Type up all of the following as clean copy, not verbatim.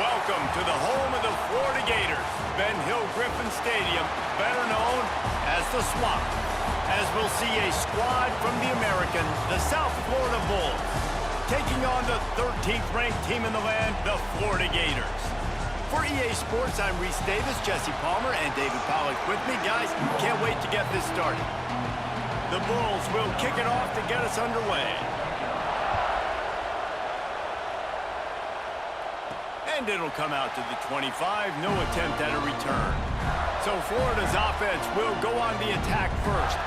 Welcome to the home of the Florida Gators, Ben Hill Griffin Stadium, better known as the Swamp, as we'll see a squad from the American, the South Florida Bulls, taking on the 13th ranked team in the land, the Florida Gators. For EA Sports, I'm Reese Davis, Jesse Palmer, and David Pollack with me. Guys, can't wait to get this started. The Bulls will kick it off to get us underway. And it'll come out to the 25, no attempt at a return. So Florida's offense will go on the attack first.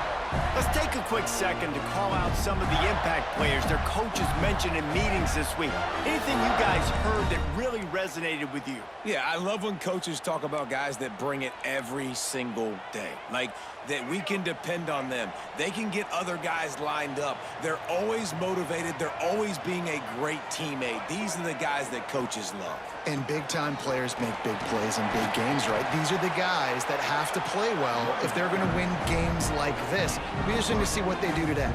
Let's take a quick second to call out some of the impact players their coaches mentioned in meetings this week. Anything you guys heard that really resonated with you? Yeah, I love when coaches talk about guys that bring it every single day. Like, that we can depend on them. They can get other guys lined up. They're always motivated. They're always being a great teammate. These are the guys that coaches love. And big-time players make big plays in big games, right? These are the guys that have to play well if they're going to win games like this. It'll be interesting to see what they do today.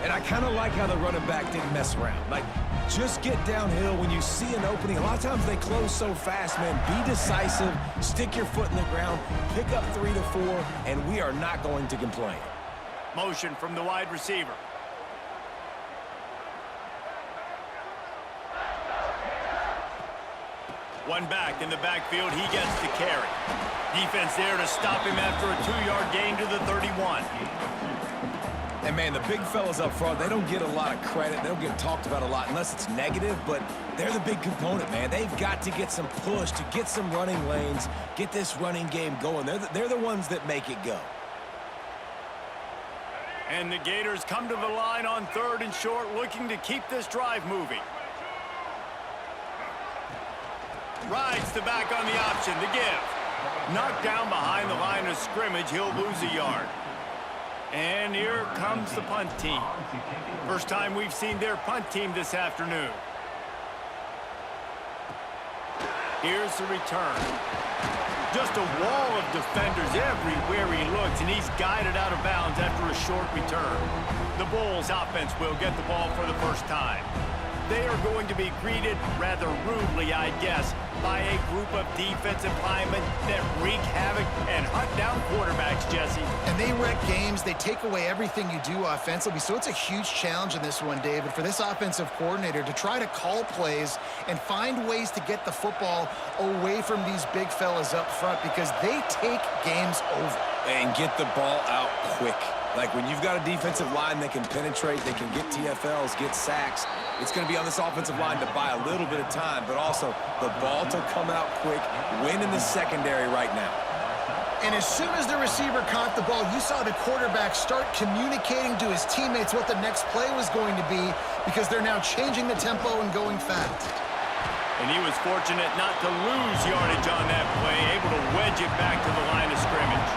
And I kind of like how the running back didn't mess around. Like, just get downhill when you see an opening. A lot of times they close so fast, man. Be decisive, stick your foot in the ground, pick up 3 to 4, and we are not going to complain. Motion from the wide receiver. One back in the backfield, he gets to carry. Defense there to stop him after a 2-yard gain to the 31. And, man, the big fellas up front, they don't get a lot of credit. They don't get talked about a lot unless it's negative, but they're the big component, man. They've got to get some push, to get some running lanes, get this running game going. They're the ones that make it go. And the Gators come to the line on 3rd and short, looking to keep this drive moving. Rides the back on the option to give. Knocked down behind the line of scrimmage, he'll lose a yard. And here comes the punt team. First time we've seen their punt team this afternoon. Here's the return. Just a wall of defenders everywhere he looks, and he's guided out of bounds after a short return. The Bulls offense will get the ball for the first time. They are going to be greeted rather rudely, I guess, by a group of defensive linemen that wreak havoc and hunt down quarterbacks, Jesse. And they wreck games. They take away everything you do offensively. So it's a huge challenge in this one, David, for this offensive coordinator to try to call plays and find ways to get the football away from these big fellas up front because they take games over. And get the ball out quick. Like, when you've got a defensive line that can penetrate, they can get TFLs, get sacks, it's going to be on this offensive line to buy a little bit of time, but also the ball to come out quick, win in the secondary right now. And as soon as the receiver caught the ball, you saw the quarterback start communicating to his teammates what the next play was going to be because they're now changing the tempo and going fast. And he was fortunate not to lose yardage on that play, able to wedge it back to the line of scrimmage.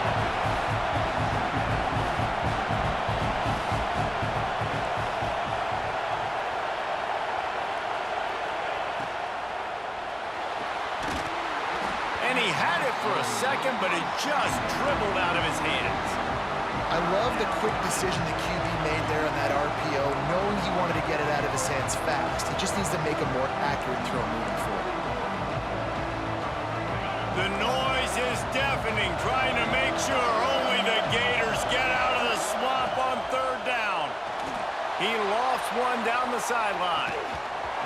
And he had it for a second, but it just dribbled out of his hands. I love the quick decision the QB made there on that RPO, knowing he wanted to get it out of his hands fast. He just needs to make a more accurate throw moving forward. The noise is deafening, trying to make sure only the Gators get out of the swamp on 3rd down. He lofts one down the sideline.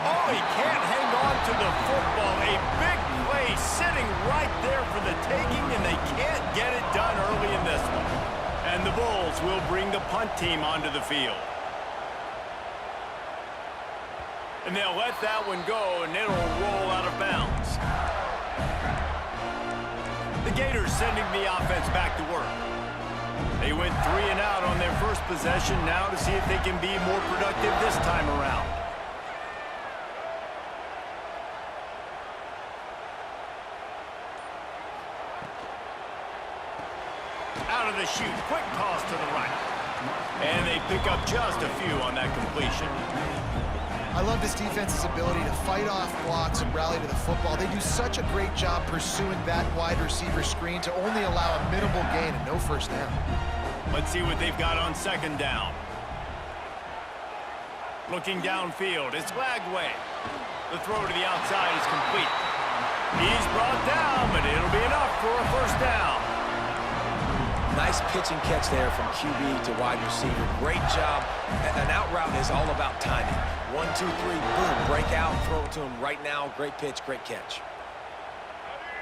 Oh, he can't hang on to the football. A big play sitting right there for the taking, and they can't get it done early in this one. And the Bulls will bring the punt team onto the field. And they'll let that one go, and it'll roll out of bounds. The Gators sending the offense back to work. They went 3 and out on their first possession, now to see if they can be more productive this time around. Out of the chute, quick toss to the right. And they pick up just a few on that completion. I love this defense's ability to fight off blocks and rally to the football. They do such a great job pursuing that wide receiver screen to only allow a minimal gain and no first down. Let's see what they've got on 2nd down. Looking downfield, it's Lagway. The throw to the outside is complete. He's brought down, but it'll be enough for a first down. Nice pitch and catch there from QB to wide receiver. Great job. An out route is all about timing. 1, 2, 3, boom, break out, throw it to him right now. Great pitch, great catch.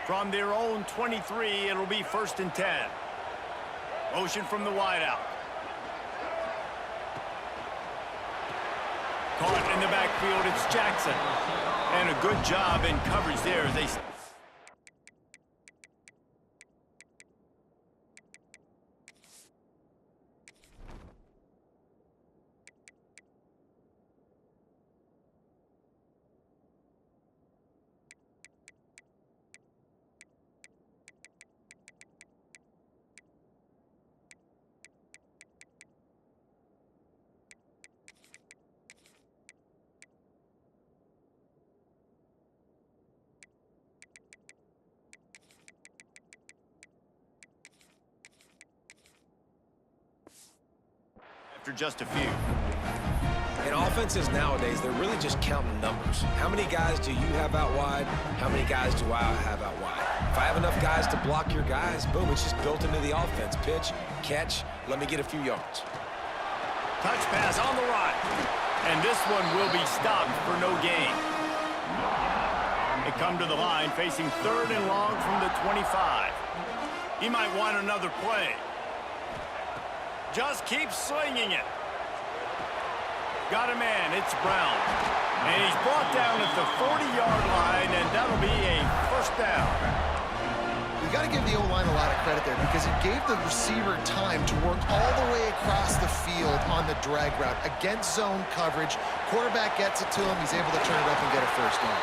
From their own 23, it'll be 1st and 10. Motion from the wideout. Caught in the backfield, it's Jackson. And a good job in coverage there as they... After just a few. In offenses nowadays, they're really just counting numbers. How many guys do you have out wide? How many guys do I have out wide? If I have enough guys to block your guys, boom, it's just built into the offense. Pitch, catch, let me get a few yards. Touch pass on the right. And this one will be stopped for no gain. They come to the line facing 3rd and long from the 25. He might want another play. Just keep slinging it. Got a man, it's Brown. And he's brought down at the 40-yard line, and that'll be a first down. You got to give the O-line a lot of credit there because he gave the receiver time to work all the way across the field on the drag route against zone coverage. Quarterback gets it to him. He's able to turn it up and get a first down.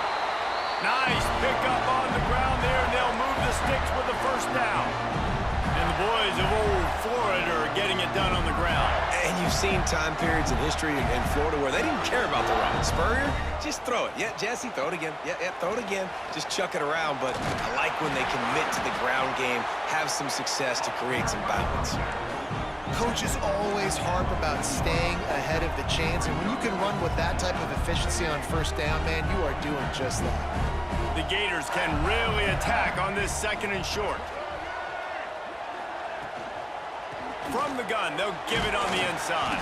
Nice pickup on the ground there, and they'll move the sticks with the first down. And the boys of old Florida are getting it done on the ground. And you've seen time periods in history in Florida where they didn't care about the run. Spurrier, just throw it. Yeah, Jesse, throw it again. Yeah, throw it again. Just chuck it around. But I like when they commit to the ground game, have some success to create some balance. Coaches always harp about staying ahead of the chains, and when you can run with that type of efficiency on first down, man, you are doing just that. The Gators can really attack on this 2nd and short. From the gun, they'll give it on the inside.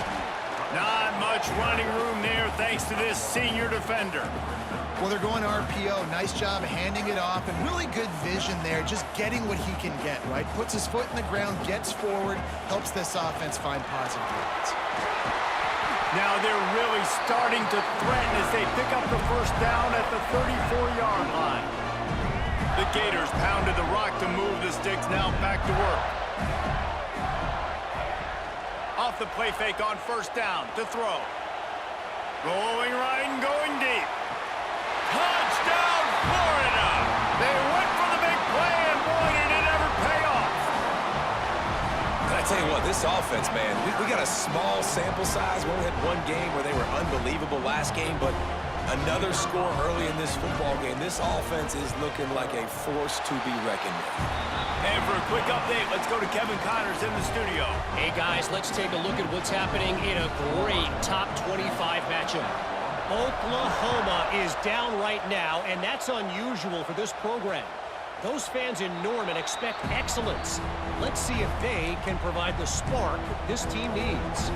Not much running room there thanks to this senior defender. Well, they're going RPO. Nice job handing it off, and really good vision there, just getting what he can get, right? Puts his foot in the ground, gets forward, helps this offense find positive yards. Now they're really starting to threaten as they pick up the first down at the 34-yard line. The Gators pounded the rock to move the sticks, now back to work. Off the play fake on first down to throw. Rolling right and going deep. Touchdown, Florida! They went for the big play, and boy, did it ever pay off. I tell you what, this offense, man, we got a small sample size. We only had one game where they were unbelievable last game, but another score early in this football game. This offense is looking like a force to be reckoned with. And for a quick update, let's go to Kevin Connors in the studio. Hey, guys, let's take a look at what's happening in a great top 25 matchup. Oklahoma is down right now, and that's unusual for this program. Those fans in Norman expect excellence. Let's see if they can provide the spark this team needs.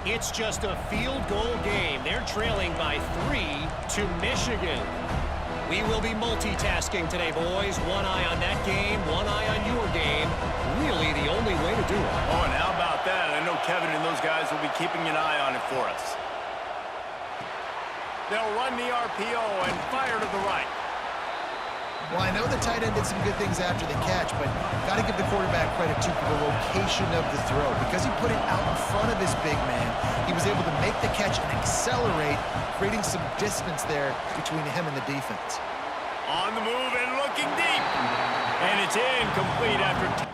It's just a field goal game. They're trailing by 3 to Michigan. We will be multitasking today, boys. One eye on that game, one eye on your game. Really the only way to do it. Oh, and how about that? I know Kevin and those guys will be keeping an eye on it for us. They'll run the RPO and fire to the right. Well, I know the tight end did some good things after the catch, but got to give the quarterback credit, too, for the location of the throw. Because he put it out in front of his big man, he was able to make the catch and accelerate, creating some distance there between him and the defense. On the move and looking deep. And it's incomplete after...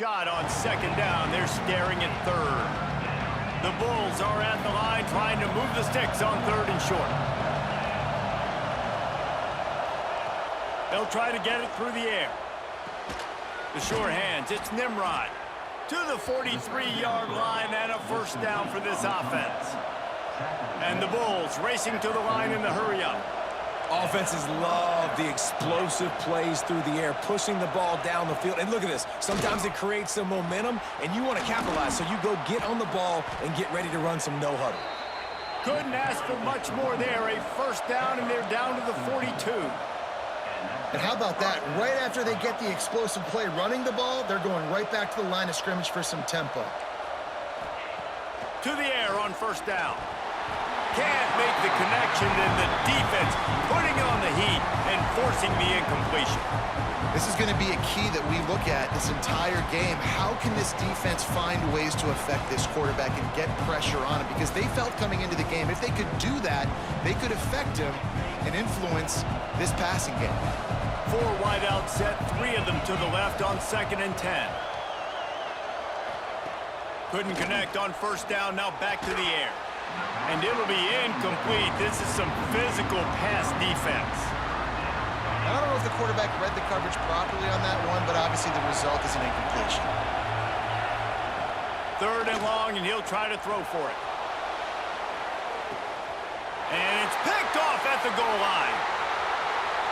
shot on second down. They're staring at third. The Bulls are at the line trying to move the sticks on third and short. They'll try to get it through the air. The short hands, it's Nimrod. To the 43-yard line and a first down for this offense. And the Bulls racing to the line in the hurry-up. Offenses love the explosive plays through the air, pushing the ball down the field. And look at this. Sometimes it creates some momentum, and you want to capitalize. So you go get on the ball and get ready to run some no-huddle. Couldn't ask for much more there. A first down, and they're down to the 42. And how about that? Right after they get the explosive play running the ball, they're going right back to the line of scrimmage for some tempo. To the air on first down. Can't make the connection, and the defense putting on the heat and forcing the incompletion. This is going to be a key that we look at this entire game. How can this defense find ways to affect this quarterback and get pressure on him? Because they felt coming into the game, if they could do that, they could affect him and influence this passing game. 4 wideout set, 3 of them to the left on 2nd and 10. Couldn't connect on first down, now back to the air. And it'll be incomplete. This is some physical pass defense. I don't know if the quarterback read the coverage properly on that one, but obviously the result is an incompletion. 3rd and long, and he'll try to throw for it. And it's picked off at the goal line.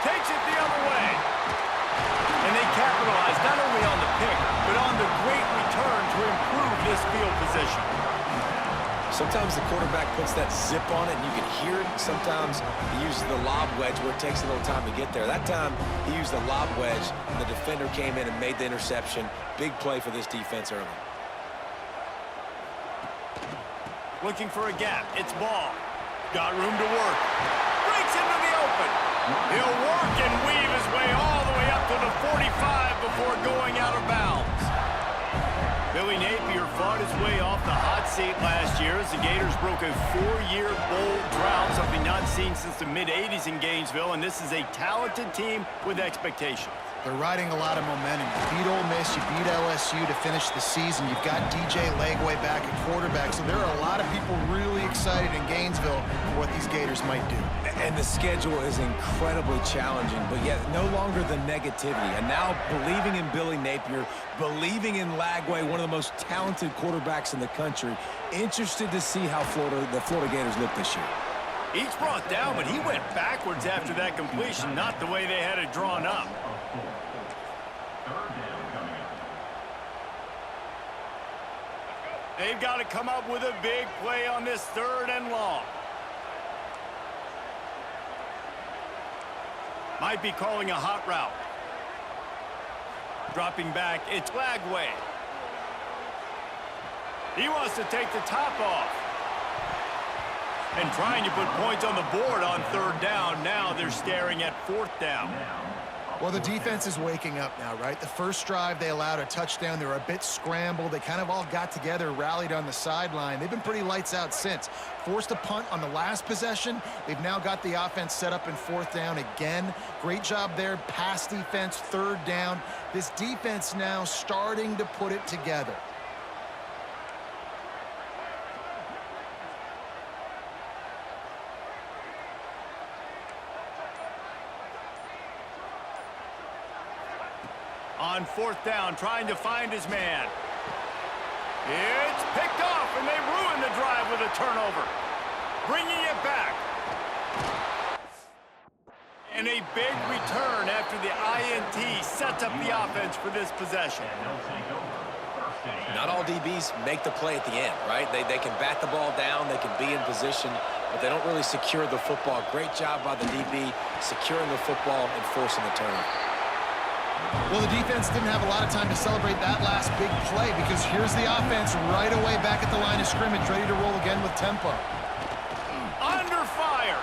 Takes it the other way. And they capitalize not only on the pick, but on the great return to improve this field position. Sometimes the quarterback puts that zip on it, and you can hear it. Sometimes he uses the lob wedge where it takes a little time to get there. That time, he used the lob wedge, and the defender came in and made the interception. Big play for this defense early. Looking for a gap. It's Ball. Got room to work. Breaks into the open. He'll work and weave his way all the way up to the 45 before going out of bounds. Billy Napier fought his way off the hot seat last year as the Gators broke a 4-year bowl drought, something not seen since the mid-'80s in Gainesville, and this is a talented team with expectations. They're riding a lot of momentum. You beat Ole Miss, you beat LSU to finish the season. You've got DJ Legway back at quarterback, so there are a lot of people really excited in Gainesville for what these Gators might do. And the schedule is incredibly challenging, but yet no longer the negativity. And now believing in Billy Napier, believing in Lagway, one of the most talented quarterbacks in the country. Interested to see how the Florida Gators look this year. Each brought down, but he went backwards after that completion, not the way they had it drawn up. They've got to come up with a big play on this 3rd and long. Might be calling a hot route. Dropping back, it's Lagway. He wants to take the top off. And trying to put points on the board on 3rd down. Now they're staring at 4th down. Well, the defense is waking up now, right? The first drive, they allowed a touchdown. They were a bit scrambled. They kind of all got together, rallied on the sideline. They've been pretty lights out since. Forced a punt on the last possession. They've now got the offense set up in 4th down again. Great job there. Pass defense, 3rd down. This defense now starting to put it together. On 4th down, trying to find his man. It's picked off, and they ruin the drive with a turnover. Bringing it back. And a big return after the INT sets up the offense for this possession. Not all DBs make the play at the end, right? They can bat the ball down, they can be in position, but they don't really secure the football. Great job by the DB securing the football and forcing the turnover. Well, the defense didn't have a lot of time to celebrate that last big play because here's the offense right away back at the line of scrimmage, ready to roll again with tempo. Under fire.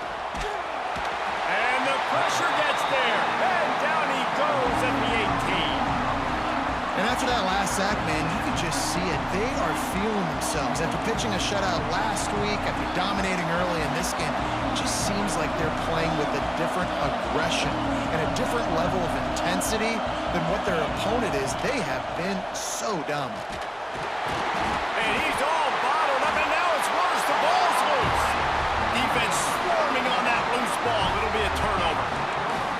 And the pressure gets there. And down he goes at the 18. And after that last sack, man, you can just see it. They are feeling themselves. After pitching a shutout last week, after dominating early in this game, it just seems like they're playing with a different aggression and a different level of intensity than what their opponent is. They have been so dominant. And he's all bottled up, and now it's worse. The ball's loose. Defense swarming on that loose ball. It'll be a turnover.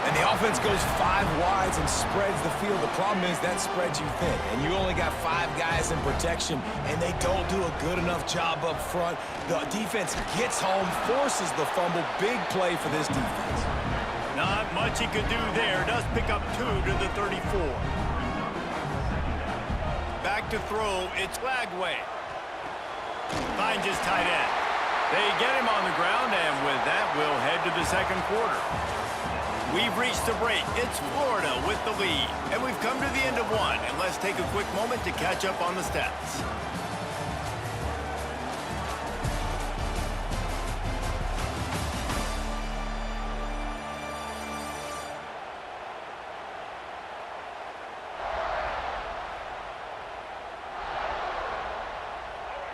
And the offense goes 5 wides and spreads the field. The problem is that spreads you thin, and you only got 5 guys in protection, and they don't do a good enough job up front. The defense gets home, forces the fumble. Big play for this defense. Not much he could do there. Does pick up 2 to the 34. Back to throw. It's Lagway. Finds his tight end. They get him on the ground, and with that, we'll head to the second quarter. We've reached the break. It's Florida with the lead. And we've come to the end of one. And let's take a quick moment to catch up on the stats.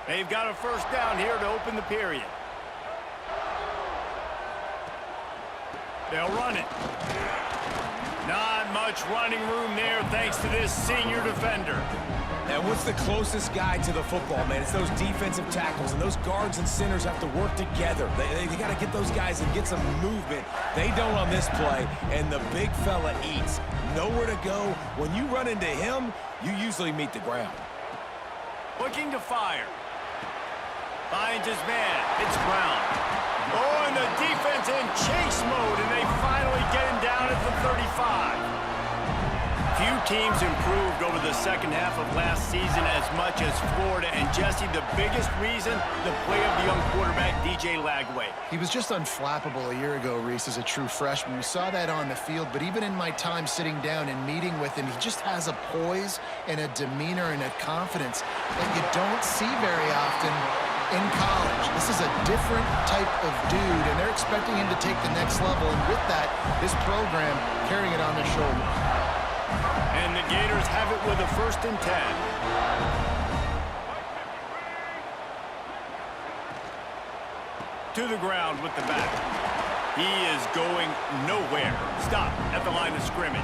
They've got a first down here to open the period. They'll run it. Not much running room there thanks to this senior defender. And what's the closest guy to the football, man? It's those defensive tackles, and those guards and centers have to work together. They got to get those guys and get some movement. They don't on this play, and the big fella eats. Nowhere to go. When you run into him, you usually meet the ground. Looking to fire. Finds his man. It's Brown. Oh, and the defense in chase mode, and they finally get him down at the 35. Few teams improved over the second half of last season as much as Florida. And, Jesse, the biggest reason, the play of the young quarterback, DJ Lagway. He was just unflappable a year ago, Reese, as a true freshman. We saw that on the field, but even in my time sitting down and meeting with him, he just has a poise and a demeanor and a confidence that you don't see very often in college. This is a different type of dude, and they're expecting him to take the next level, and with that, this program carrying it on their shoulders. And the Gators have it with a 1st and 10. To the ground with the back. He is going nowhere. Stop at the line of scrimmage.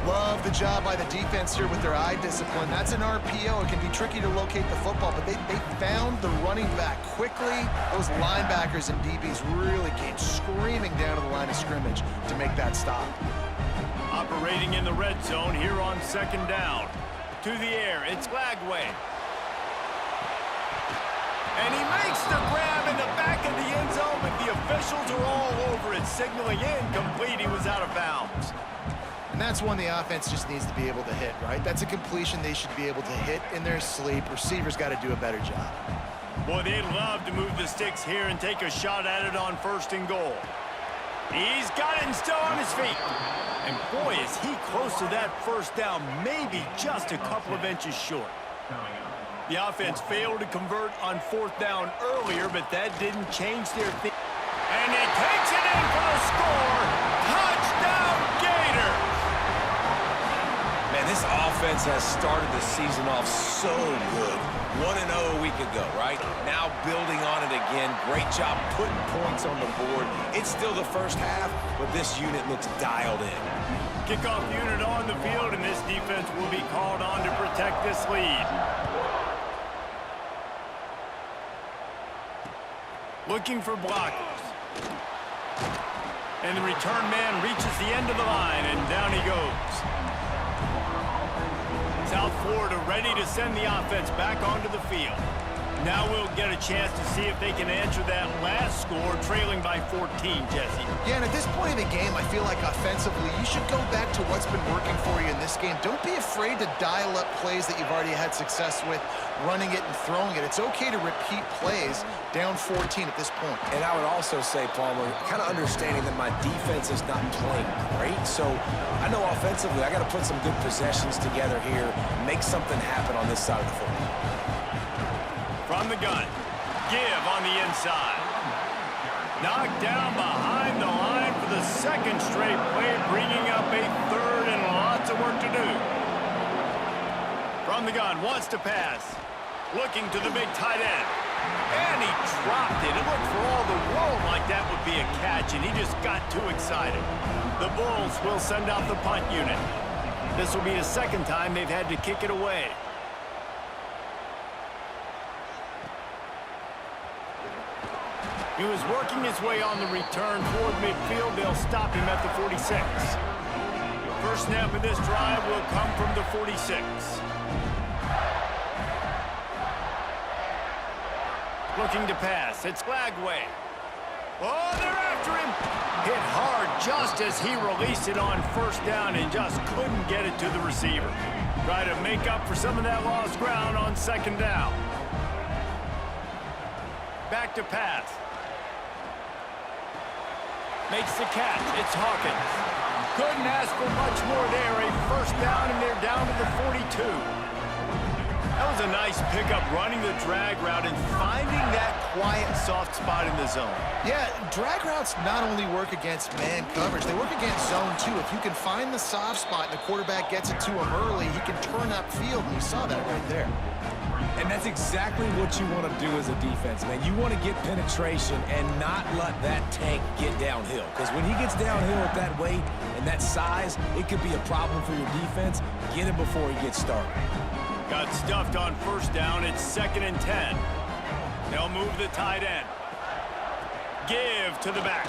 Love the job by the defense here with their eye discipline. That's an RPO. It can be tricky to locate the football, but they found the running back quickly. Those linebackers and DBs really came screaming down to the line of scrimmage to make that stop. Operating in the red zone here on 2nd down. To the air, it's Lagway. And he makes the grab in the back of the end zone, but the officials are all over it, signaling incomplete. He was out of bounds. And that's one the offense just needs to be able to hit, right? That's a completion they should be able to hit in their sleep. Receivers got to do a better job. Boy, they'd love to move the sticks here and take a shot at it on 1st and goal. He's got it and still on his feet. And boy, is he close to that first down, maybe just a couple of inches short. The offense failed to convert on 4th down earlier, but that didn't change their thing. And he takes it in for the score. Touchdown, Gators! Man, this offense has started the season off so good. 1-0 a week ago, right? Now building on it again. Great job putting points on the board. It's still the first half, but this unit looks dialed in. Kickoff unit on the field, and this defense will be called on to protect this lead. Looking for blockers. And the return man reaches the end of the line, and down he goes. South Florida ready to send the offense back onto the field. Now we'll get a chance to see if they can answer that last score, trailing by 14, Jesse. Yeah, and at this point in the game, I feel like offensively, you should go back to what's been working for you in this game. Don't be afraid to dial up plays that you've already had success with, running it and throwing it. It's okay to repeat plays down 14 at this point. And I would also say, Palmer, kind of understanding that my defense is not playing great, so I know offensively I got to put some good possessions together here, make something happen on this side of the football. From the gun, give on the inside. Knocked down behind the line for the 2nd straight play, bringing up a 3rd and lots of work to do. From the gun, wants to pass. Looking to the big tight end. And he dropped it. It looked for all the world like that would be a catch, and he just got too excited. The Bulls will send out the punt unit. This will be the second time they've had to kick it away. He was working his way on the return toward midfield. They'll stop him at the 46. First snap of this drive will come from the 46. Looking to pass. It's Lagway. Oh, they're after him. Hit hard just as he released it on first down and just couldn't get it to the receiver. Try to make up for some of that lost ground on second down. Back to pass. Makes the catch. It's Hawkins. Couldn't ask for much more there. A first down, and they're down to the 42. That was a nice pickup, running the drag route and finding that quiet, soft spot in the zone. Yeah, drag routes not only work against man coverage, they work against zone too. If you can find the soft spot and the quarterback gets it to him early, he can turn upfield, and you saw that right there. And that's exactly what you want to do as a defense, man. You want to get penetration and not let that tank get downhill. Because when he gets downhill at that weight and that size, it could be a problem for your defense. Get him before he gets started. Got stuffed on first down. It's 2nd and 10. They'll move the tight end. Give to the back.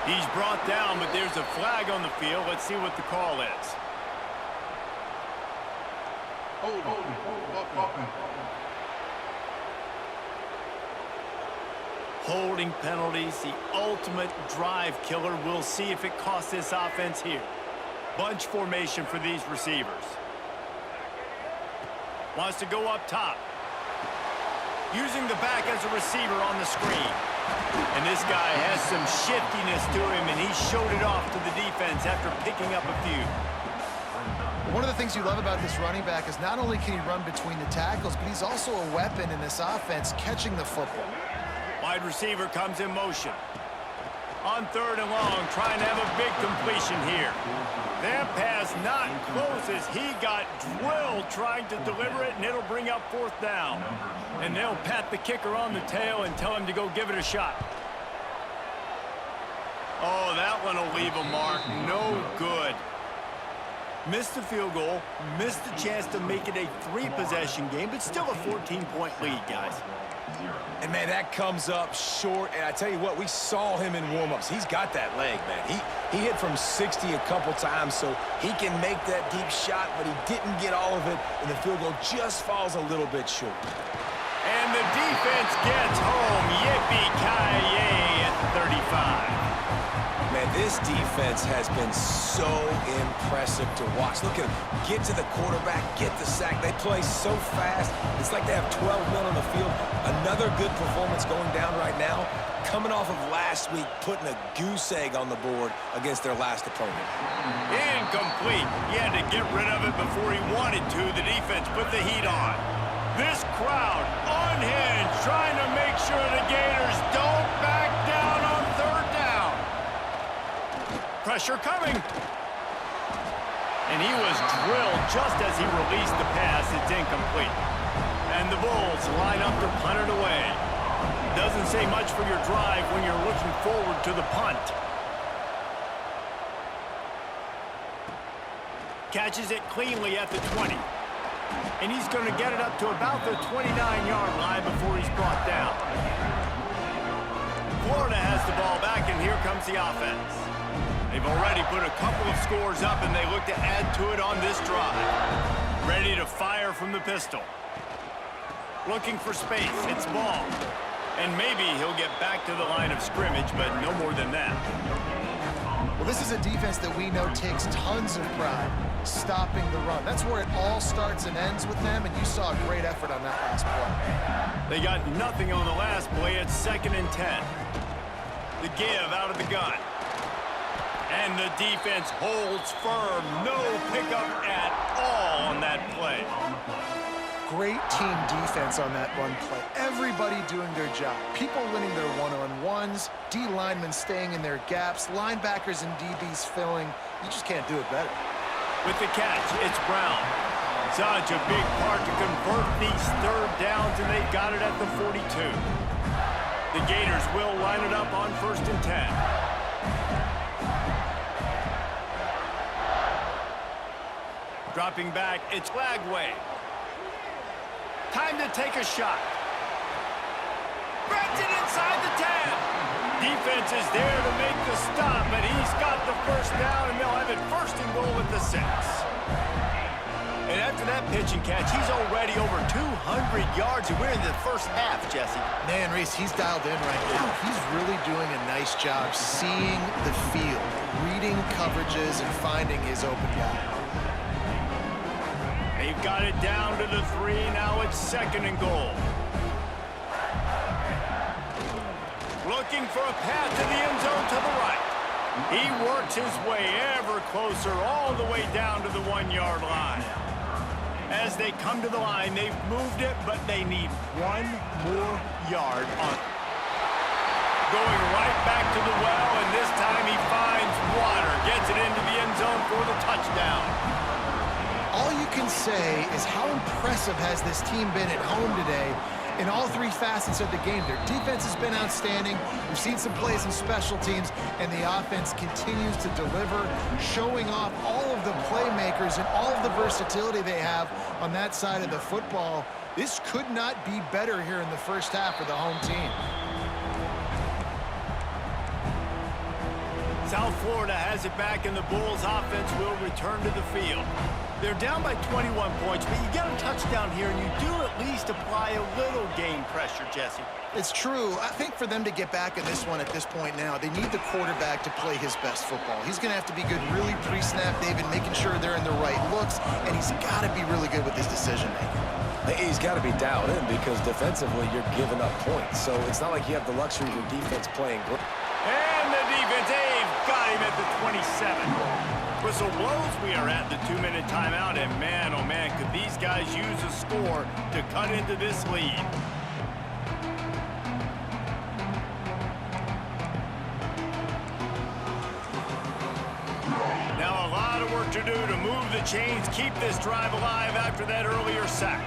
He's brought down, but there's a flag on the field. Let's see what the call is. Holding penalties, the ultimate drive killer. We'll see if it costs this offense here. Bunch formation for these receivers. Wants to go up top. Using the back as a receiver on the screen. And this guy has some shiftiness to him, and he showed it off to the defense after picking up a few. One of the things you love about this running back is not only can he run between the tackles, but he's also a weapon in this offense, catching the football. Wide receiver comes in motion. On 3rd and long, trying to have a big completion here. That pass not close as he got drilled trying to deliver it, and it'll bring up 4th down. And they'll pat the kicker on the tail and tell him to go give it a shot. Oh, that one will leave a mark. No good. Missed the field goal, missed the chance to make it a 3-possession game, but still a 14-point lead, guys. And, man, that comes up short. And I tell you what, we saw him in warm-ups. He's got that leg, man. He hit from 60 a couple times, so he can make that deep shot, but he didn't get all of it, and the field goal just falls a little bit short. And the defense gets home. Yippee-ki-yay at the 35. Man, this defense has been so impressive to watch. Look at them get to the quarterback, get the sack. They play so fast. It's like they have 12 men on the field. Another good performance going down right now. Coming off of last week, putting a goose egg on the board against their last opponent. Incomplete. He had to get rid of it before he wanted to. The defense put the heat on. This crowd unhinged, trying to make sure the Gators don't back down on 3rd down. Pressure coming. And he was drilled just as he released the pass. It's incomplete. And the Bulls line up to punt it away. Doesn't say much for your drive when you're looking forward to the punt. Catches it cleanly at the 20. And he's going to get it up to about the 29-yard line before he's brought down. Florida has the ball back, and here comes the offense. They've already put a couple of scores up, and they look to add to it on this drive. Ready to fire from the pistol. Looking for space. It's ball. And maybe he'll get back to the line of scrimmage, but no more than that. Well, this is a defense that we know takes tons of pride stopping the run. That's where it all starts and ends with them, and you saw a great effort on that last play. They got nothing on the last play. It's 2nd and 10. The give out of the gun. And the defense holds firm. No pickup at all on that play. Great team defense on that run play. Everybody doing their job. People winning their one-on-ones, D linemen staying in their gaps, linebackers and DBs filling. You just can't do it better. With the catch, it's Brown. Such a big part to convert these third downs, and they've got it at the 42. The Gators will line it up on 1st and 10. Dropping back, it's Lagway. Time to take a shot. Grabs it inside the 10. Defense is there to make the stop, but he's got the first down, and they'll have it 1st and goal at the 6. And after that pitch and catch, he's already over 200 yards, and we're in the first half, Jesse. Man, Reese, he's dialed in right now. He's really doing a nice job seeing the field, reading coverages, and finding his open guy. They've got it down to the 3. Now it's 2nd and goal. Looking for a path to the end zone to the right. He works his way ever closer all the way down to the 1-yard line. As they come to the line, they've moved it, but they need 1 more yard on it. Going right back to the well, and this time he finds water. Gets it into the end zone for the touchdown. All you can say is how impressive has this team been at home today in all 3 facets of the game. Their defense has been outstanding. We've seen some plays in special teams, and the offense continues to deliver, showing off all of the playmakers and all of the versatility they have on that side of the football. This could not be better here in the first half for the home team. South Florida has it back, and the Bulls offense will return to the field. They're down by 21 points, but you get a touchdown here, and you do at least apply a little game pressure, Jesse. It's true. I think for them to get back in this one at this point now, they need the quarterback to play his best football. He's going to have to be good really pre-snap, David, making sure they're in the right looks, and he's got to be really good with his decision-making. He's got to be dialed in because defensively you're giving up points. So it's not like you have the luxury of your defense playing great. And the defense, they've got him at the 27. Whistle blows, we are at the 2-minute timeout, and man, oh man, could these guys use a score to cut into this lead. Now a lot of work to do to move the chains, keep this drive alive after that earlier sack.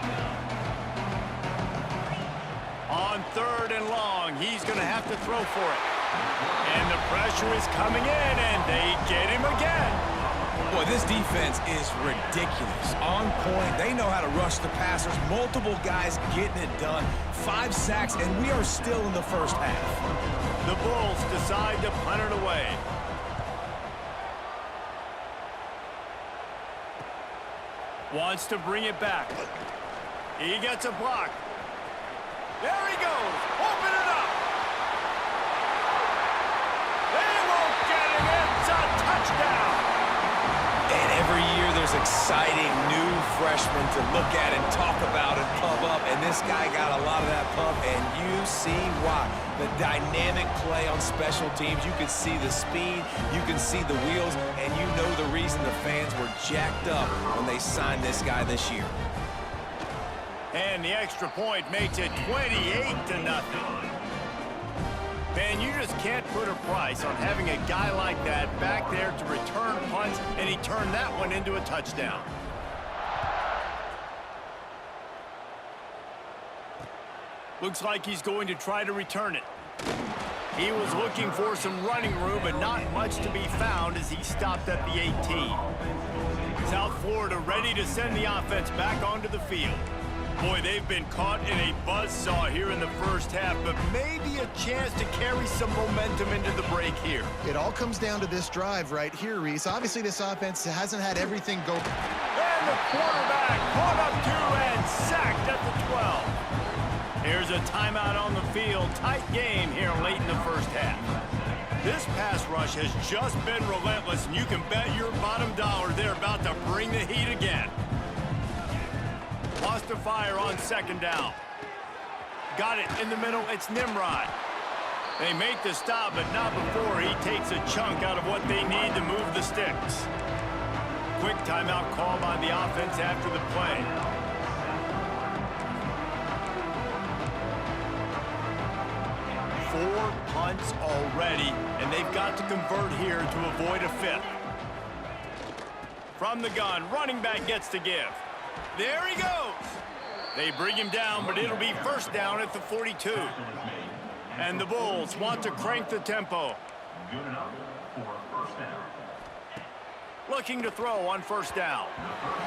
On 3rd and long, he's going to have to throw for it. And the pressure is coming in, and they get him again. Boy, this defense is ridiculous. On point. They know how to rush the passers. Multiple guys getting it done. 5 sacks, and we are still in the first half. The Bulls decide to punt it away. Wants to bring it back. He gets a block. There he goes. Open it up. They won't get him. It's a touchdown. And every year there's exciting new freshmen to look at and talk about and pump up. And this guy got a lot of that pump, and you see why. The dynamic play on special teams. You can see the speed, you can see the wheels, and you know the reason the fans were jacked up when they signed this guy this year. And the extra point makes it 28-0. Man, you just can't put a price on having a guy like that back there to return punts, and he turned that one into a touchdown. Looks like he's going to try to return it. He was looking for some running room, but not much to be found as he stopped at the 18. South Florida ready to send the offense back onto the field. Boy, they've been caught in a buzzsaw here in the first half, but maybe a chance to carry some momentum into the break here. It all comes down to this drive right here, Reese. Obviously, this offense hasn't had everything go. And the quarterback caught up to and sacked at the 12. Here's a timeout on the field. Tight game here late in the first half. This pass rush has just been relentless, and you can bet your bottom dollar they're about to bring the heat again. Lost to fire on 2nd down. Got it in the middle. It's Nimrod. They make the stop, but not before he takes a chunk out of what they need to move the sticks. Quick timeout call by the offense after the play. Four punts already, and they've got to convert here to avoid a 5th. From the gun, running back gets to give. There he goes. They bring him down, but it'll be first down at the 42. And the Bulls want to crank the tempo. Good enough for first down. Looking to throw on first down.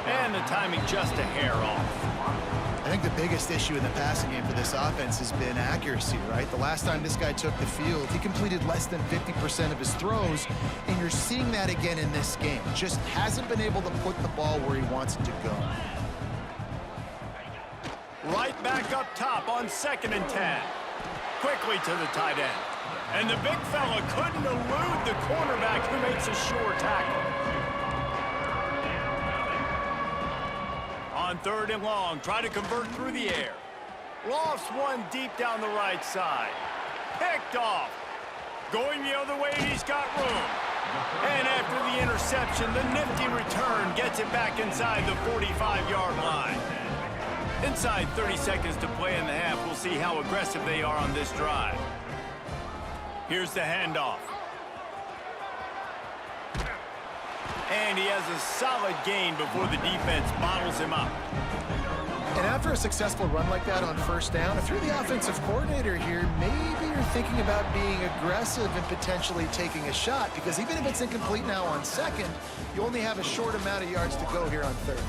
And the timing just a hair off. I think the biggest issue in the passing game for this offense has been accuracy, right? The last time this guy took the field, he completed less than 50% of his throws, and you're seeing that again in this game. Just hasn't been able to put the ball where he wants it to go. Right back up top on 2nd and 10. Quickly to the tight end. And the big fella couldn't elude the cornerback who makes a sure tackle. On 3rd and long, try to convert through the air. Lofts one deep down the right side. Picked off. Going the other way, and he's got room. And after the interception, the nifty return gets it back inside the 45-yard line. Inside 30 seconds to play in the half. We'll see how aggressive they are on this drive. Here's the handoff. And he has a solid gain before the defense bottles him up. And after a successful run like that on first down, if you're the offensive coordinator here, maybe you're thinking about being aggressive and potentially taking a shot, because even if it's incomplete now on 2nd, you only have a short amount of yards to go here on 3rd.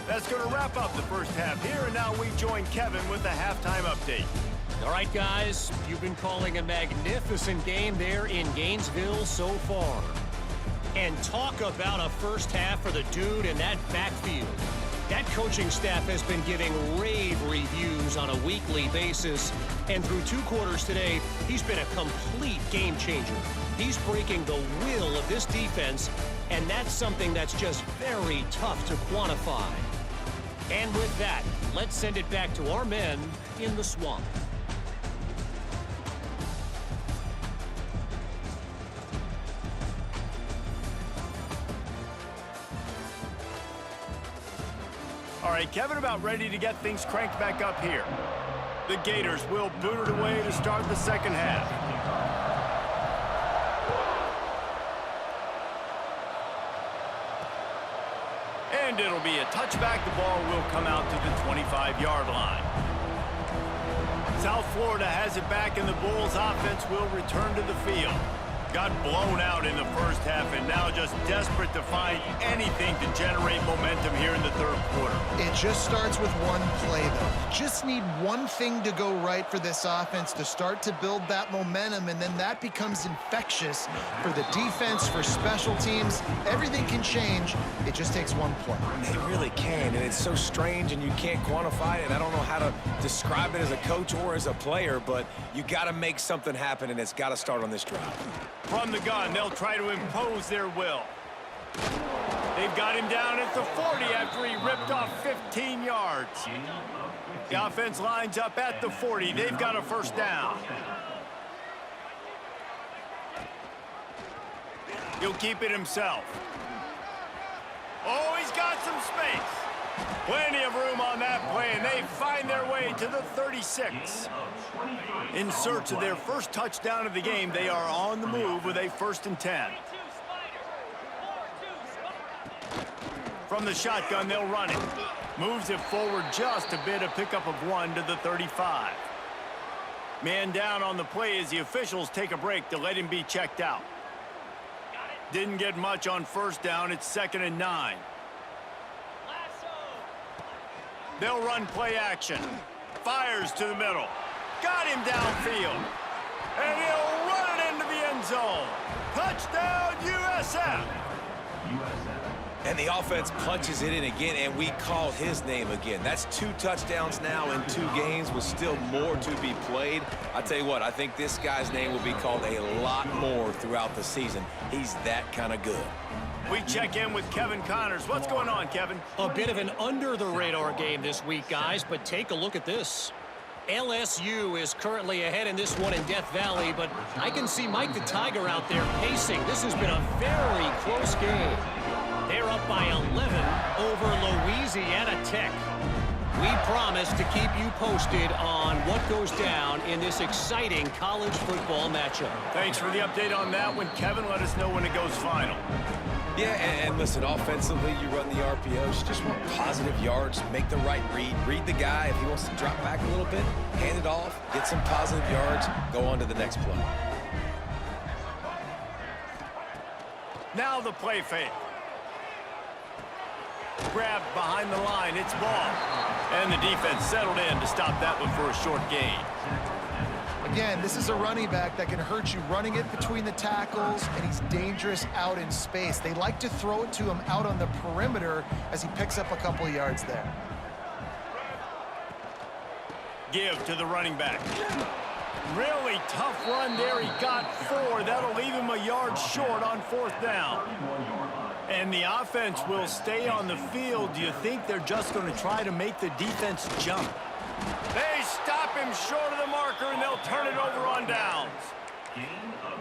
That's going to wrap up the first half here, and now we join Kevin with the halftime update. All right, guys, you've been calling a magnificent game there in Gainesville so far. And talk about a first half for the dude in that backfield. That coaching staff has been giving rave reviews on a weekly basis. And through 2 quarters today, he's been a complete game changer. He's breaking the will of this defense, and that's something that's just very tough to quantify. And with that, let's send it back to our men in the swamp. All right, Kevin, about ready to get things cranked back up here. The Gators will boot it away to start the second half. And it'll be a touchback. The ball will come out to the 25-yard line. South Florida has it back, and the Bulls offense will return to the field. Got blown out in the first half, and now just desperate to find anything to generate momentum here in the 3rd quarter. It just starts with one play, though. Just need one thing to go right for this offense to start to build that momentum, and then that becomes infectious for the defense, for special teams. Everything can change. It just takes one play. It really can, and it's so strange, and you can't quantify it. And I don't know how to describe it as a coach or as a player, but you got to make something happen, and it's got to start on this drive. From the gun, they'll try to impose their will. They've got him down at the 40 after he ripped off 15 yards. The offense lines up at the 40. They've got a first down. He'll keep it himself. Oh, he's got some space. Plenty of room on that play, and they find their way to the 36. In search of their first touchdown of the game, they are on the move with a 1st and 10. From the shotgun, they'll run it. Moves it forward just a bit, a pickup of 1 to the 35. Man down on the play as the officials take a break to let him be checked out. Didn't get much on first down. It's 2nd and 9. They'll run play action. Fires to the middle. Got him downfield. And he'll run it into the end zone. Touchdown, USF. And the offense punches it in again, and we call his name again. That's 2 touchdowns now in 2 games with still more to be played. I tell you what, I think this guy's name will be called a lot more throughout the season. He's that kind of good. We check in with Kevin Connors. What's going on, Kevin? A bit of an under-the-radar game this week, guys, but take a look at this. LSU is currently ahead in this one in Death Valley, but I can see Mike the Tiger out there pacing. This has been a very close game. They're up by 11 over Louisiana Tech. We promise to keep you posted on what goes down in this exciting college football matchup. Thanks for the update on that one, Kevin. Let us know when it goes final. Yeah, and listen, offensively, you run the RPOs. You just want positive yards, make the right read the guy. If he wants to drop back a little bit, hand it off, get some positive yards, go on to the next play. Now the play fake. Grabbed behind the line, it's ball. And the defense settled in to stop that one for a short gain. Again, this is a running back that can hurt you running it between the tackles, and he's dangerous out in space. They like to throw it to him out on the perimeter as he picks up a couple of yards there. Give to the running back. Really tough run there. He got 4. That'll leave him a yard short on 4th down. And the offense will stay on the field. Do you think they're just going to try to make the defense jump? They stop him short of the marker, and they'll turn it over on downs.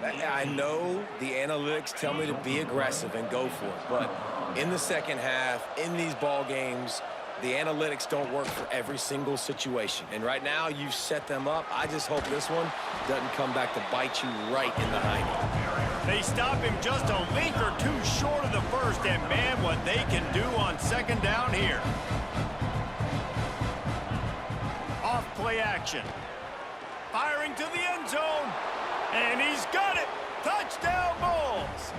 I know the analytics tell me to be aggressive and go for it, but in the second half, in these ball games, the analytics don't work for every single situation. And right now, you've set them up. I just hope this one doesn't come back to bite you right in the hiney. They stop him just a link or two short of the first, and man, what they can do on 2nd down here. Off play action. Firing to the end zone. And he's got it. Touchdown, Bulls.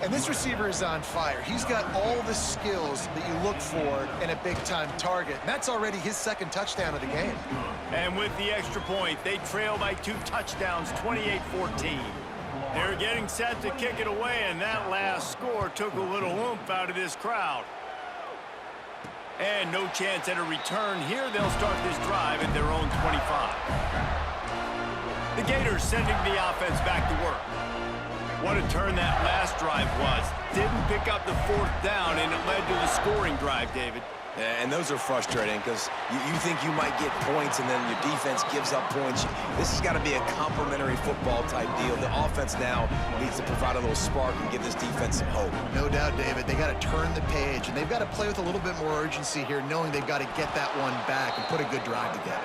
And this receiver is on fire. He's got all the skills that you look for in a big-time target. And that's already his 2nd touchdown of the game. And with the extra point, they trail by 2 touchdowns, 28-14. They're getting set to kick it away, and that last score took a little oomph out of this crowd. And no chance at a return here. They'll start this drive at their own 25. The Gators sending the offense back to work. What a turn that last drive was. Didn't pick up the 4th down, and it led to the scoring drive, David. And those are frustrating because you think you might get points and then your defense gives up points. This has got to be a complementary football type deal. The offense now needs to provide a little spark and give this defense some hope. No doubt, David. They got to turn the page, and they've got to play with a little bit more urgency here, knowing they've got to get that one back and put a good drive together.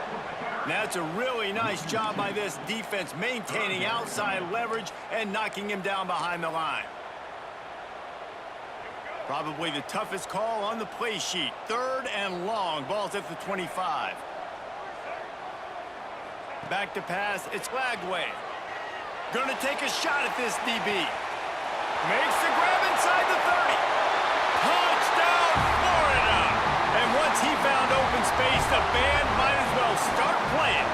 That's a really nice job by this defense, maintaining outside leverage and knocking him down behind the line. Probably the toughest call on the play sheet. 3rd and long. Ball's at the 25. Back to pass. It's Lagway. Gonna take a shot at this DB. Makes the grab inside the 30. Touchdown, Florida! And once he found open space, the band might as well start playing.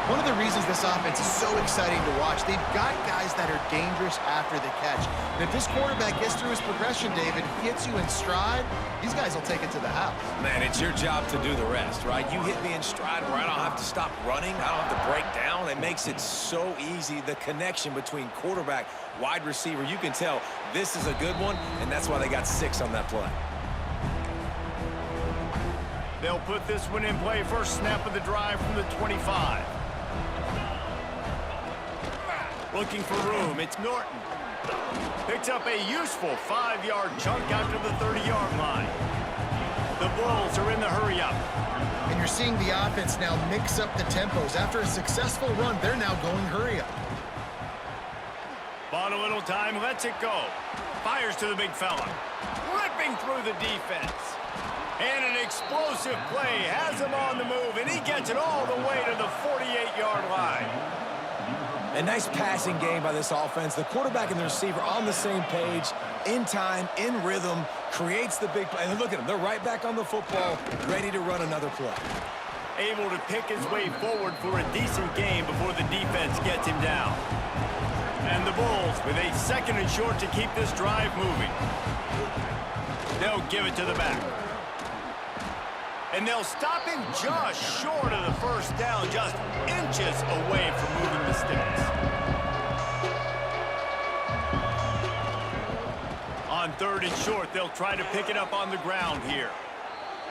One of the reasons this offense is so exciting to watch, they've got guys that are dangerous after the catch. And if this quarterback gets through his progression, David, hits you in stride, these guys will take it to the house. Man, it's your job to do the rest, right? You hit me in stride where I don't have to stop running. I don't have to break down. It makes it so easy. The connection between quarterback, wide receiver, you can tell this is a good one, and that's why they got 6 on that play. They'll put this one in play. First snap of the drive from the 25. Looking for room, it's Norton. Picks up a useful 5-yard chunk out to the 30-yard line. The Bulls are in the hurry-up. And you're seeing the offense now mix up the tempos. After a successful run, they're now going hurry-up. Bought a little time, lets it go. Fires to the big fella. Ripping through the defense. And an explosive play has him on the move, and he gets it all the way to the 48-yard line. A nice passing game by this offense. The quarterback and the receiver on the same page, in time, in rhythm, creates the big play. And look at them. They're right back on the football, ready to run another play. Able to pick his way forward for a decent game before the defense gets him down. And the Bulls with a 2nd and short to keep this drive moving. They'll give it to the back. And they'll stop him just short of the first down, just inches away from moving the sticks. On 3rd and short, they'll try to pick it up on the ground here.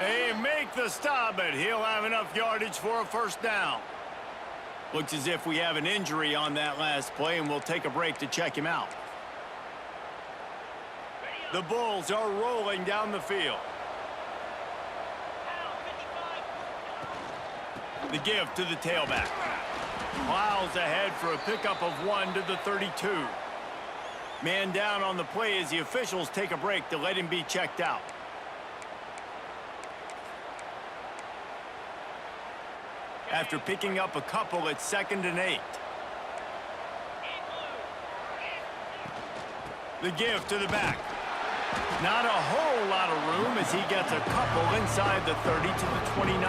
They make the stop, but he'll have enough yardage for a first down. Looks as if we have an injury on that last play, and we'll take a break to check him out. The Bulls are rolling down the field. The give to the tailback. Plows ahead for a pickup of 1 to the 32. Man down on the play as the officials take a break to let him be checked out. After picking up a couple, it's 2nd and 8. The give to the back. Not a whole lot of room as he gets a couple inside the 30 to the 29.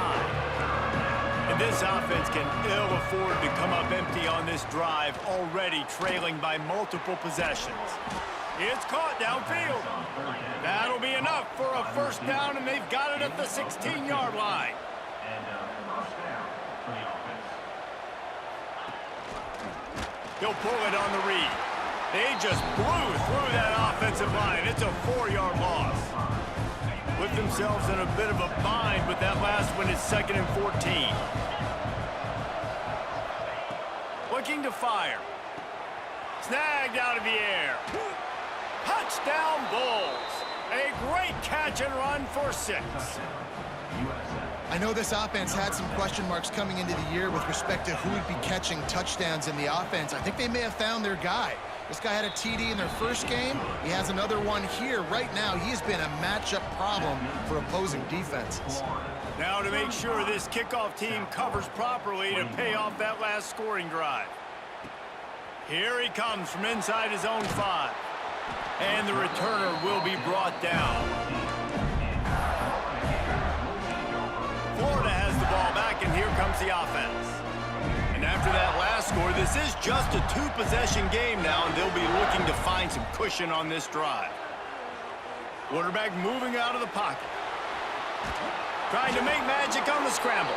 And this offense can ill afford to come up empty on this drive, already trailing by multiple possessions. It's caught downfield. That'll be enough for a first down, and they've got it at the 16-yard line. He'll pull it on the read. They just blew through that offensive line. It's a 4-yard loss. Put themselves in a bit of a bind with that last one. It's 2nd and 14. Looking to fire. Snagged out of the air. Touchdown Bulls. A great catch and run for 6. I know this offense had some question marks coming into the year with respect to who would be catching touchdowns in the offense. I think they may have found their guy. This guy had a TD in their first game. He has another one here. Right now, he has been a matchup problem for opposing defenses. Now to make sure this kickoff team covers properly to pay off that last scoring drive. Here he comes from inside his own 5. And the returner will be brought down. Florida has the ball back, and here comes the offense. And after that last score, this is just a 2-possession game now, and they'll be looking to find some cushion on this drive. Quarterback moving out of the pocket. Trying to make magic on the scramble.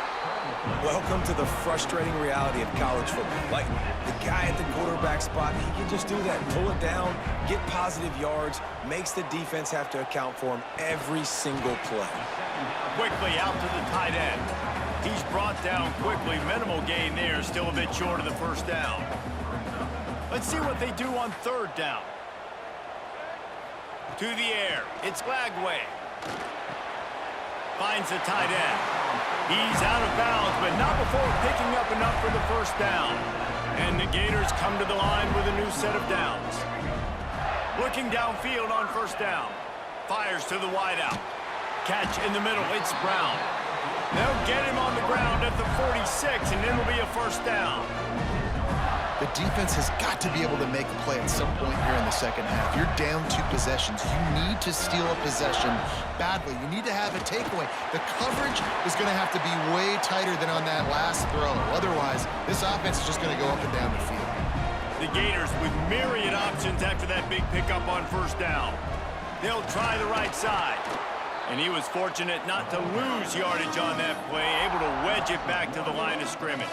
Welcome to the frustrating reality of college football. Like, the guy at the quarterback spot, he can just do that. Pull it down, get positive yards, makes the defense have to account for him every single play. Quickly out to the tight end. He's brought down quickly. Minimal gain there, still a bit short of the first down. Let's see what they do on 3rd down. To the air. It's Lagway. Finds the tight end. He's out of bounds, but not before picking up enough for the first down. And the Gators come to the line with a new set of downs. Looking downfield on 1st down. Fires to the wideout. Catch in the middle. It's Brown. They'll get him on the ground at the 46, and it'll be a first down. The defense has got to be able to make a play at some point here in the second half. You're down 2 possessions. You need to steal a possession badly. You need to have a takeaway. The coverage is going to have to be way tighter than on that last throw. Otherwise, this offense is just going to go up and down the field. The Gators with myriad options after that big pickup on 1st down. They'll try the right side. And he was fortunate not to lose yardage on that play, able to wedge it back to the line of scrimmage.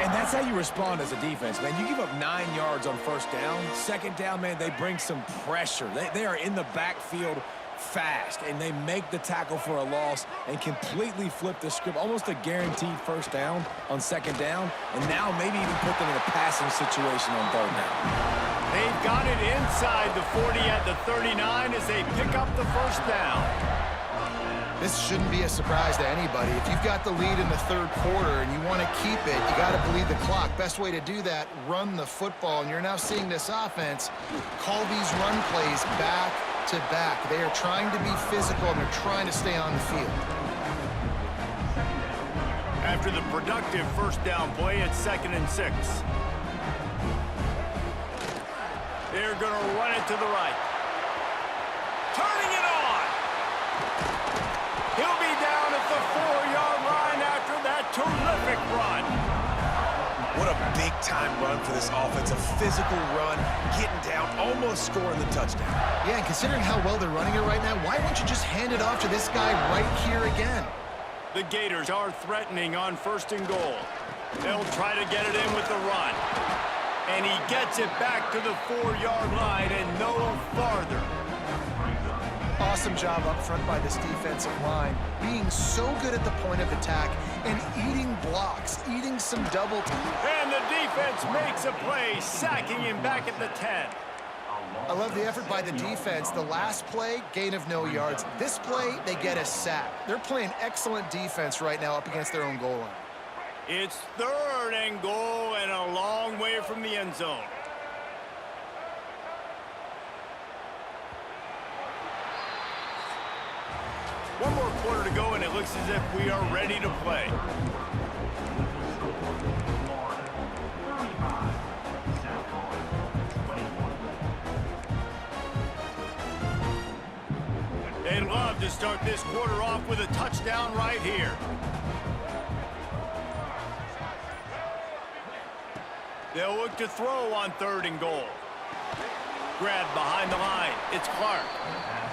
And that's how you respond as a defense, man. You give up 9 yards on 1st down. 2nd down, man, they bring some pressure. They are in the backfield fast, and they make the tackle for a loss and completely flip the script. Almost a guaranteed first down on 2nd down, and now maybe even put them in a passing situation on 3rd down. They've got it inside the 40 at the 39 as they pick up the first down. This shouldn't be a surprise to anybody. If you've got the lead in the 3rd quarter and you want to keep it, you got to bleed the clock. Best way to do that, run the football. And you're now seeing this offense call these run plays back to back. They are trying to be physical, and they're trying to stay on the field. After the productive first down play, it's 2nd and 6. They're going to run it to the right. Turning it on. He'll be down at the 4-yard line after that terrific run. What a big-time run for this offense. A physical run, getting down, almost scoring the touchdown. Yeah, and considering how well they're running it right now, why won't you just hand it off to this guy right here again? The Gators are threatening on 1st and goal. They'll try to get it in with the run. And he gets it back to the 4-yard line and no farther. Awesome job up front by this defensive line, being so good at the point of attack and eating blocks, eating some double team. And the defense makes a play, sacking him back at the 10. I love the effort by the defense. The last play, gain of no yards. This play, they get a sack. They're playing excellent defense right now up against their own goal line. It's 3rd and goal and a long way from the end zone. One more quarter to go, and it looks as if we are ready to play. They'd love to start this quarter off with a touchdown right here. They'll look to throw on 3rd and goal. Grabbed behind the line. It's Clark.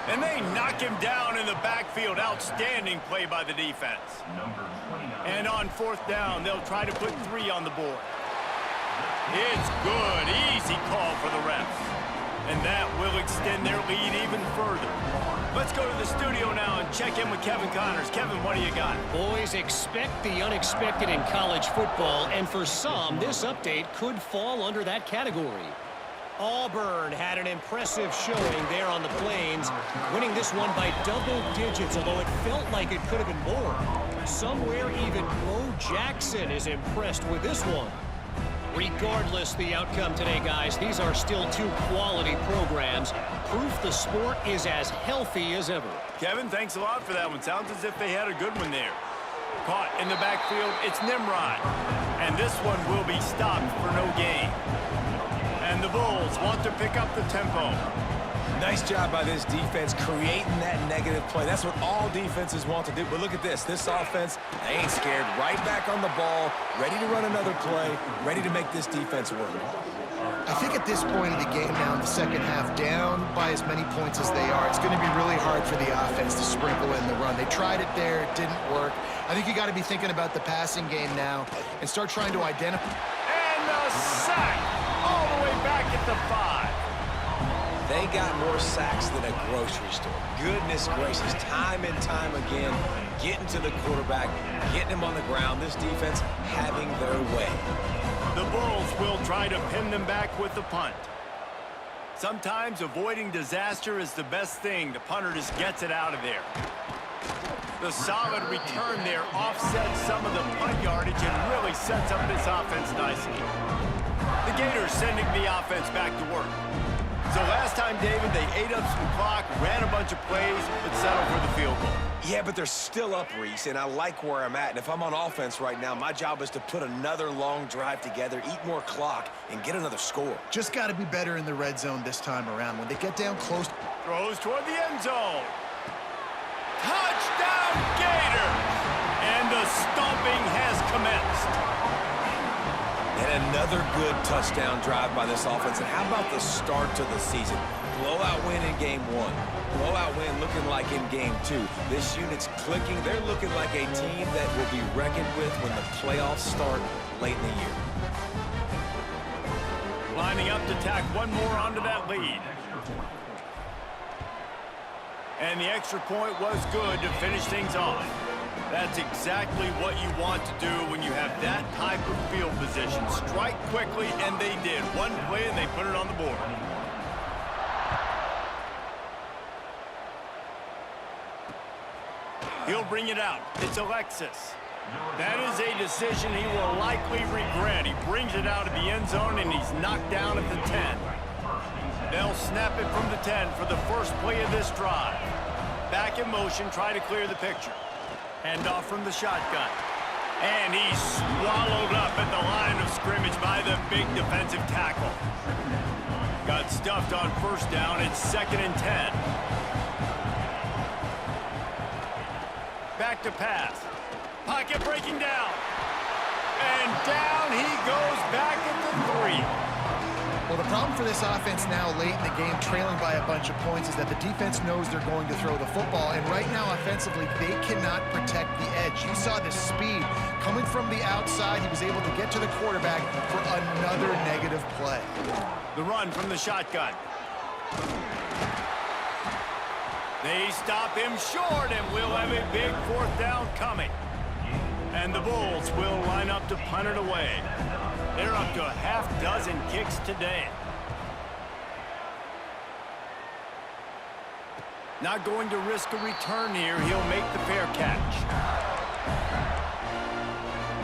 And they knock him down in the backfield. Outstanding play by the defense. And on 4th down, they'll try to put 3 on the board. It's good. Easy call for the refs. And that will extend their lead even further. Let's go to the studio now and check in with Kevin Connors. Kevin, what do you got? Boys, expect the unexpected in college football, and for some, this update could fall under that category. Auburn had an impressive showing there on the Plains, winning this one by double digits, although it felt like it could have been more. Somewhere even Bo Jackson is impressed with this one. Regardless the outcome today, guys, these are still 2 quality programs. Proof the sport is as healthy as ever. Kevin, thanks a lot for that one. Sounds as if they had a good one there. Caught in the backfield, it's Nimrod. And this one will be stopped for no gain. And the Bulls want to pick up the tempo. Nice job by this defense creating that negative play. That's what all defenses want to do. But look at this. This offense, they ain't scared. Right back on the ball, ready to run another play, ready to make this defense work. I think at this point of the game now in the second half, down by as many points as they are, it's going to be really hard for the offense to sprinkle in the run. They tried it there. It didn't work. I think you got to be thinking about the passing game now and start trying to identify. And the sack all the way back at the 5. They got more sacks than a grocery store. Goodness gracious, time and time again, getting to the quarterback, getting him on the ground. This defense having their way. The Bulls will try to pin them back with the punt. Sometimes avoiding disaster is the best thing. The punter just gets it out of there. The solid return there offsets some of the punt yardage and really sets up this offense nicely. The Gators sending the offense back to work. So last time, David, they ate up some clock, ran a bunch of plays, but settled for the field goal. Yeah, but they're still up, Reese, and I like where I'm at. And if I'm on offense right now, my job is to put another long drive together, eat more clock, and get another score. Just got to be better in the red zone this time around. When they get down close. Throws toward the end zone. Touchdown, Gators! And the stomping has commenced. And another good touchdown drive by this offense. And how about the start to the season? Blowout win in game 1. Blowout win looking like in game 2. This unit's clicking. They're looking like a team that will be reckoned with when the playoffs start late in the year. Lining up to tack one more onto that lead. And the extra point was good to finish things off. That's exactly what you want to do when you have that type of field position. Strike quickly, and they did. One play, and they put it on the board. He'll bring it out. It's Alexis. That is a decision he will likely regret. He brings it out of the end zone, and he's knocked down at the 10. They'll snap it from the 10 for the first play of this drive. Back in motion, try to clear the picture. Hand off from the shotgun. And he's swallowed up at the line of scrimmage by the big defensive tackle. Got stuffed on 1st down. It's 2nd and 10. Back to pass. Pocket breaking down. And down he goes back at the 3. Well, the problem for this offense now late in the game, trailing by a bunch of points, is that the defense knows they're going to throw the football. And right now, offensively, they cannot protect the edge. You saw the speed coming from the outside. He was able to get to the quarterback for another negative play. The run from the shotgun. They stop him short, and we'll have a big 4th down coming. And the Bulls will line up to punt it away. They're up to a half-dozen kicks today. Not going to risk a return here. He'll make the fair catch.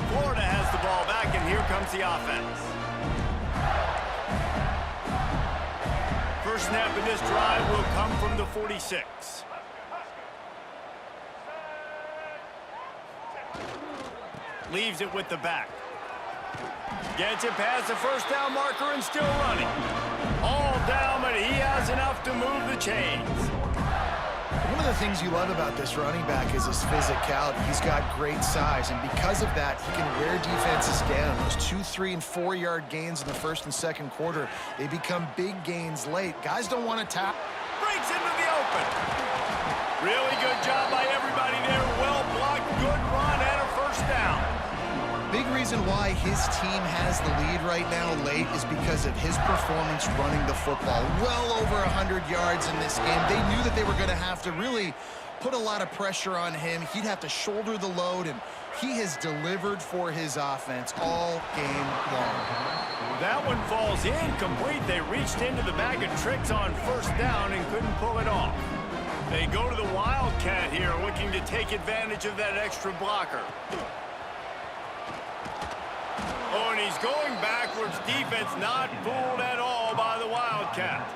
Florida has the ball back, and here comes the offense. First snap of this drive will come from the 46. Leaves it with the back. Gets it past the first down marker and still running. All down, but he has enough to move the chains. One of the things you love about this running back is his physicality. He's got great size, and because of that, he can wear defenses down. Those 2-, 3-, and 4-yard gains in the first and second quarter, they become big gains late. Guys don't want to tap. Breaks into the open. Really good job by everybody there. Well blocked, good run, and a first down. Big reason why his team has the lead right now late is because of his performance running the football. Well over 100 yards in this game. They knew that they were going to have to really put a lot of pressure on him. He'd have to shoulder the load, and he has delivered for his offense all game long. That one falls incomplete. They reached into the bag of tricks on first down and couldn't pull it off. They go to the Wildcat here, looking to take advantage of that extra blocker. Oh, and he's going backwards. Defense not fooled at all by the Wildcat.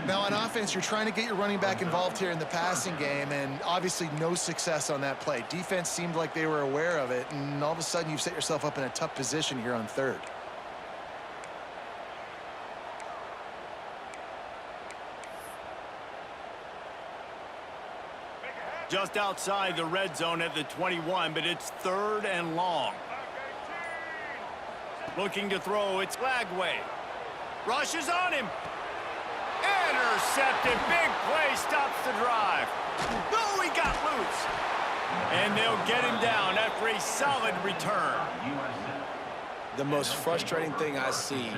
Now, on offense, you're trying to get your running back involved here in the passing game, and obviously no success on that play. Defense seemed like they were aware of it, and all of a sudden you've set yourself up in a tough position here on third. Just outside the red zone at the 21, but it's third and long. Looking to throw, it's Lagway. Rushes on him. Intercepted. Big play, stops the drive. No, he got loose. And they'll get him down after a solid return. The most frustrating thing I see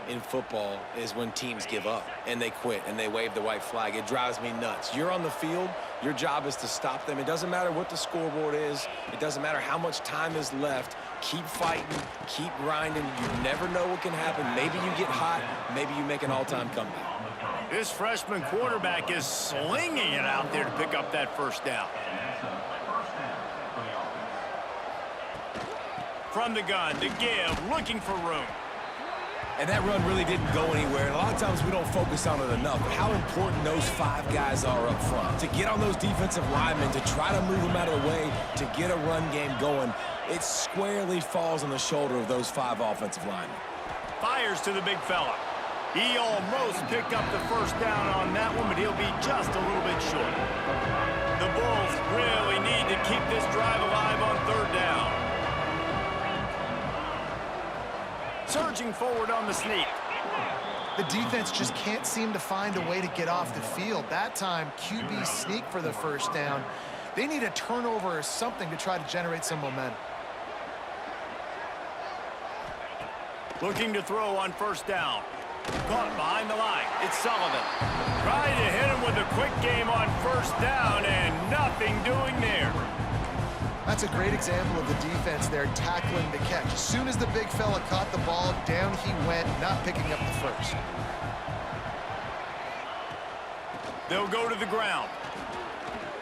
in football is when teams give up and they quit and they wave the white flag. It drives me nuts. You're on the field. Your job is to stop them. It doesn't matter what the scoreboard is. It doesn't matter how much time is left. Keep fighting. Keep grinding. You never know what can happen. Maybe you get hot. Maybe you make an all-time comeback. This freshman quarterback is slinging it out there to pick up that first down. From the gun, to give, looking for room. And that run really didn't go anywhere. And a lot of times we don't focus on it enough. But how important those 5 guys are up front. To get on those defensive linemen, to try to move them out of the way, to get a run game going, it squarely falls on the shoulder of those 5 offensive linemen. Fires to the big fella. He almost picked up the first down on that one, but he'll be just a little bit short. The Bulls really need to keep this drive alive on third down. Surging forward on the sneak. The defense just can't seem to find a way to get off the field. That time, QB sneak for the first down. They need a turnover or something to try to generate some momentum. Looking to throw on first down. Caught behind the line. It's Sullivan. Trying to hit him with a quick game on first down, and nothing doing there. That's a great example of the defense there tackling the catch. As soon as the big fella caught the ball, down he went, not picking up the first. They'll go to the ground.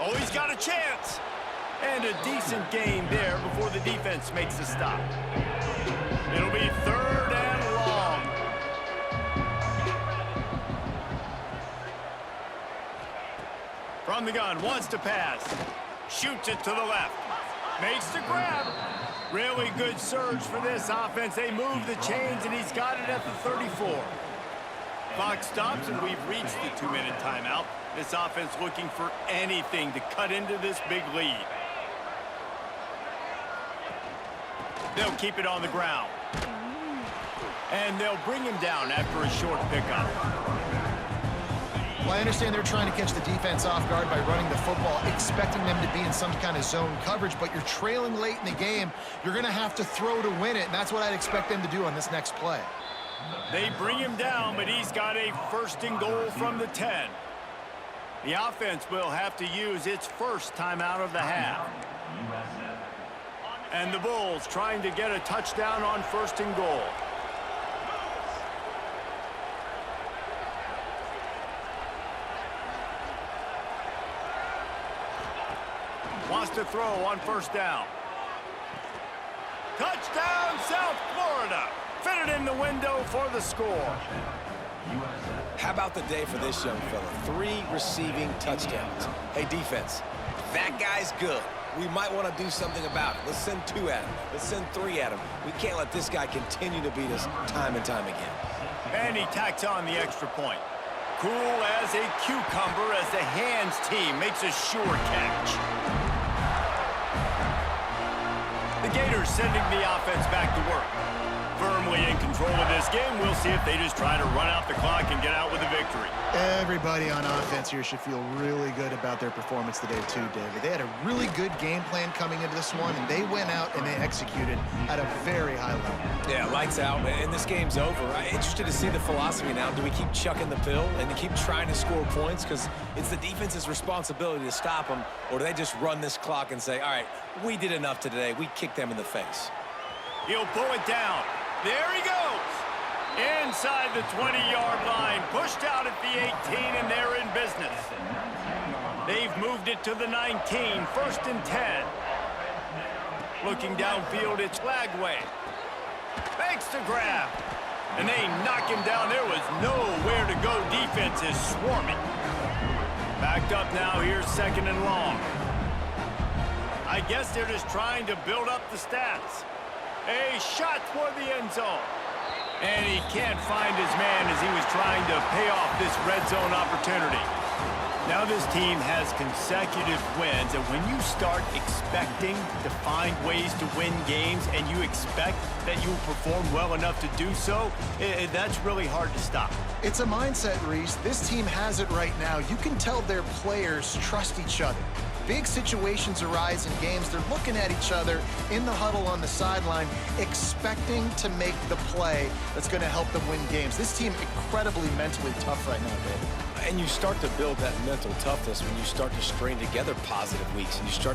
Oh, he's got a chance. And a decent gain there before the defense makes a stop. It'll be third and long. From the gun, wants to pass. Shoots it to the left. Makes the grab. Really good surge for this offense. They move the chains, and he's got it at the 34. Clock stops, and we've reached the 2-minute timeout. This offense looking for anything to cut into this big lead. They'll keep it on the ground. And they'll bring him down after a short pickup. Well, I understand they're trying to catch the defense off guard by running the football, expecting them to be in some kind of zone coverage, but you're trailing late in the game. You're going to have to throw to win it, and that's what I'd expect them to do on this next play. They bring him down, but he's got a first and goal from the 10. The offense will have to use its first timeout of the half. And the Bulls trying to get a touchdown on first and goal. Wants to throw on first down. Touchdown, South Florida. Fitted in the window for the score. How about the day for this young fella? 3 receiving touchdowns. Hey, defense, that guy's good. we might want to do something about it. Let's send 2 at him. Let's send 3 at him. We can't let this guy continue to beat us time and time again. And he tacks on the extra point. Cool as a cucumber as the hands team makes a sure catch. The Gators sending the offense back to work. Firmly in control of this game. We'll see if they just try to run out the clock and get out with a victory. Everybody on offense here should feel really good about their performance today too, David. They had a really good game plan coming into this one, and they went out and they executed at a very high level. Yeah, lights out, and this game's over. I'm interested to see the philosophy now. Do we keep chucking the pill and to keep trying to score points because it's the defense's responsibility to stop them, or do they just run this clock and say, all right, we did enough today. We kicked them in the face. He'll pull it down. There he goes. Inside the 20-yard line. Pushed out at the 18, and they're in business. They've moved it to the 19. 1st and 10. Looking downfield, it's Lagway. Makes the grab. And they knock him down. There was nowhere to go. Defense is swarming. Backed up now. Here's 2nd and long. I guess they're just trying to build up the stats. A shot toward the end zone. And he can't find his man as he was trying to pay off this red zone opportunity. Now this team has consecutive wins, and when you start expecting to find ways to win games and you expect that you will perform well enough to do so, that's really hard to stop. It's a mindset, Reese. This team has it right now. You can tell their players trust each other. Big situations arise in games. They're looking at each other in the huddle on the sideline, expecting to make the play that's going to help them win games. This team incredibly mentally tough right now, David. And you start to build that mental toughness when you start to string together positive weeks and you start to